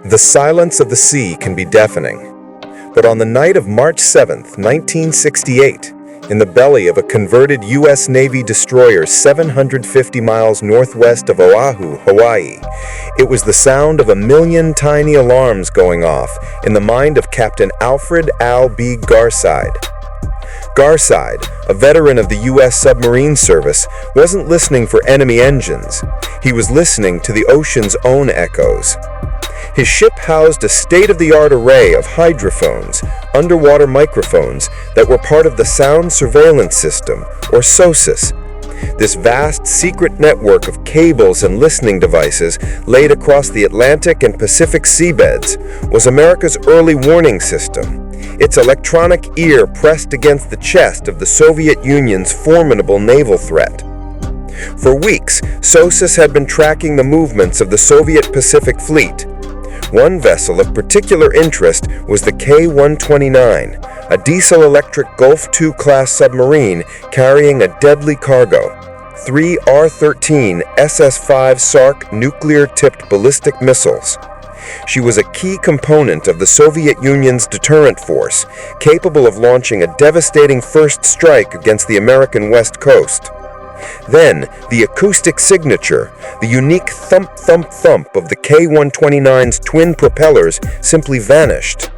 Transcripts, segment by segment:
The silence of the sea can be deafening. But on the night of March 7th, 1968, in the belly of a converted U.S. Navy destroyer 750 miles northwest of Oahu, Hawaii, it was the sound of a million tiny alarms going off in the mind of Captain Alfred Al B. Garside. Garside, a veteran of the U.S. Submarine Service, wasn't listening for enemy engines. He was listening to the ocean's own echoes. His ship housed a state-of-the-art array of hydrophones, underwater microphones that were part of the Sound Surveillance System, or SOSUS. This vast, secret network of cables and listening devices laid across the Atlantic and Pacific seabeds was America's early warning system, its electronic ear pressed against the chest of the Soviet Union's formidable naval threat. For weeks, SOSUS had been tracking the movements of the Soviet Pacific Fleet. One vessel of particular interest was the K-129, a diesel-electric Gulf II class submarine carrying a deadly cargo, 3 R-13 SS-5 SARC nuclear-tipped ballistic missiles. She was a key component of the Soviet Union's deterrent force, capable of launching a devastating first strike against the American West Coast. Then, the acoustic signature, the unique thump-thump-thump of the K-129's twin propellers simply vanished.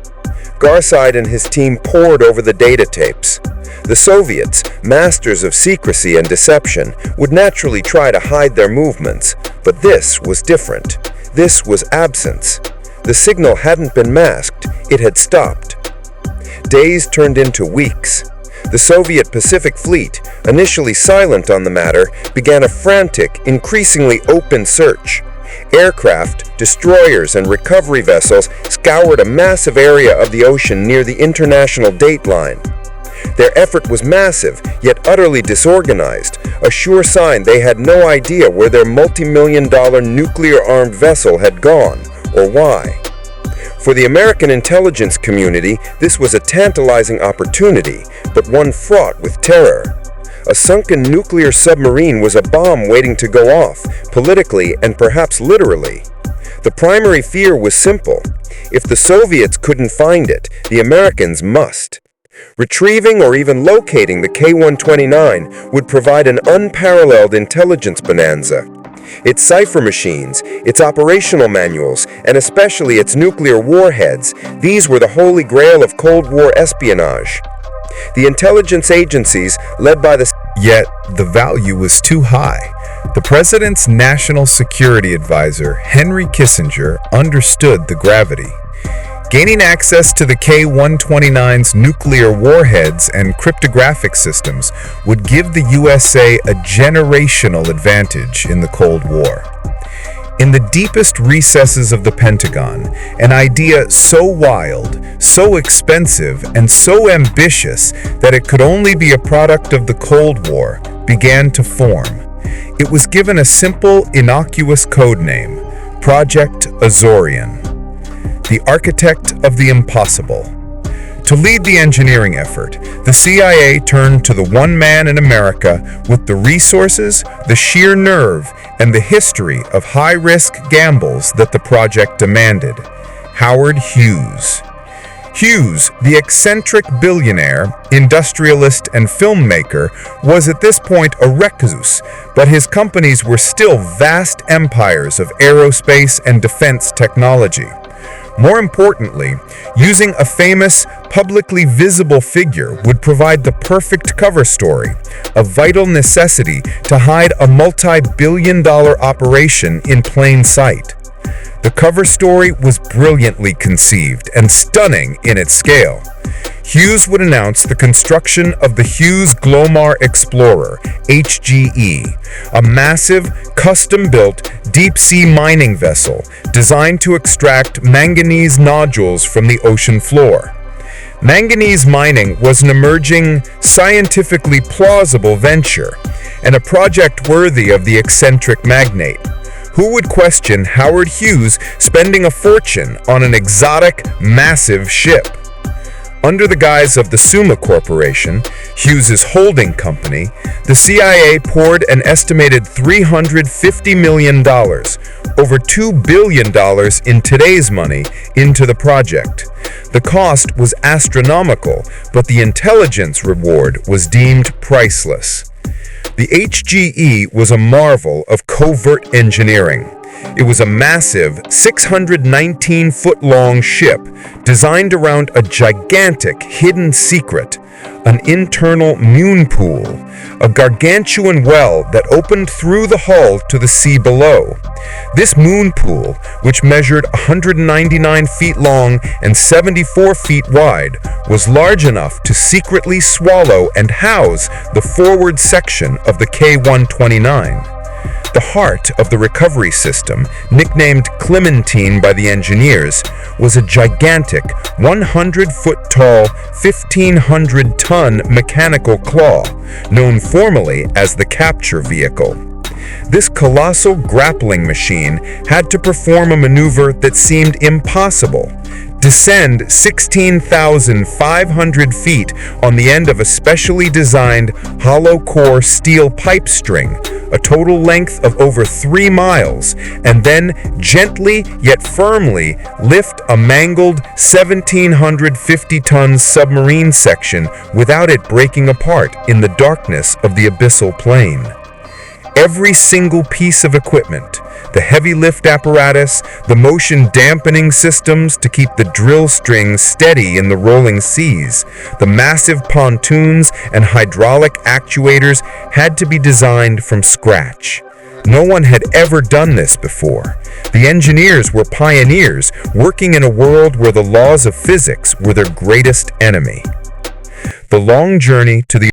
Garside and his team pored over the data tapes. The Soviets, masters of secrecy and deception, would naturally try to hide their movements, but this was different. This was absence. The signal hadn't been masked, it had stopped. Days turned into weeks. The Soviet Pacific Fleet, initially silent on the matter, began a frantic, increasingly open search. Aircraft, destroyers, and recovery vessels scoured a massive area of the ocean near the international date line. Their effort was massive, yet utterly disorganized, a sure sign they had no idea where their multi-million-dollar nuclear-armed vessel had gone, or why. For the American intelligence community, this was a tantalizing opportunity, but one fraught with terror. A sunken nuclear submarine was a bomb waiting to go off, politically and perhaps literally. The primary fear was simple. If the Soviets couldn't find it, the Americans must. Retrieving or even locating the K-129 would provide an unparalleled intelligence bonanza. Its cipher machines, its operational manuals, and especially its nuclear warheads, these were the holy grail of Cold War espionage. The intelligence agencies, led by the... Yet, the value was too high. The president's national security advisor, Henry Kissinger, understood the gravity. Gaining access to the K-129's nuclear warheads and cryptographic systems would give the USA a generational advantage in the Cold War. In the deepest recesses of the Pentagon, an idea so wild, so expensive, and so ambitious that it could only be a product of the Cold War began to form. It was given a simple, innocuous code name, Project Azorian. The architect of the impossible. To lead the engineering effort, the CIA turned to the one man in America with the resources, the sheer nerve, and the history of high-risk gambles that the project demanded, Howard Hughes. Hughes, the eccentric billionaire, industrialist, and filmmaker, was at this point a recluse, but his companies were still vast empires of aerospace and defense technology. More importantly, using a famous, publicly visible figure would provide the perfect cover story, a vital necessity to hide a multi-billion-dollar operation in plain sight. The cover story was brilliantly conceived and stunning in its scale. Hughes would announce the construction of the Hughes Glomar Explorer, HGE, a massive, custom-built, deep-sea mining vessel designed to extract manganese nodules from the ocean floor. Manganese mining was an emerging, scientifically plausible venture, and a project worthy of the eccentric magnate. Who would question Howard Hughes spending a fortune on an exotic, massive ship? Under the guise of the Summa Corporation, Hughes's holding company, the CIA poured an estimated $350 million, over $2 billion in today's money, into the project. The cost was astronomical, but the intelligence reward was deemed priceless. The HGE was a marvel of covert engineering. It was a massive 619-foot-long ship designed around a gigantic hidden secret, an internal moon pool, a gargantuan well that opened through the hull to the sea below. This moon pool, which measured 199 feet long and 74 feet wide, was large enough to secretly swallow and house the forward section of the K-129. The heart of the recovery system, nicknamed Clementine by the engineers, was a gigantic 100-foot-tall, 1,500-ton mechanical claw, known formally as the capture vehicle. This colossal grappling machine had to perform a maneuver that seemed impossible: descend 16,500 feet on the end of a specially designed hollow-core steel pipe string, a total length of over 3 miles, and then gently yet firmly lift a mangled 1,750-ton submarine section without it breaking apart in the darkness of the abyssal plain. Every single piece of equipment, the heavy lift apparatus, the motion dampening systems to keep the drill strings steady in the rolling seas, the massive pontoons and hydraulic actuators had to be designed from scratch. No one had ever done this before. The engineers were pioneers, working in a world where the laws of physics were their greatest enemy. The long journey to the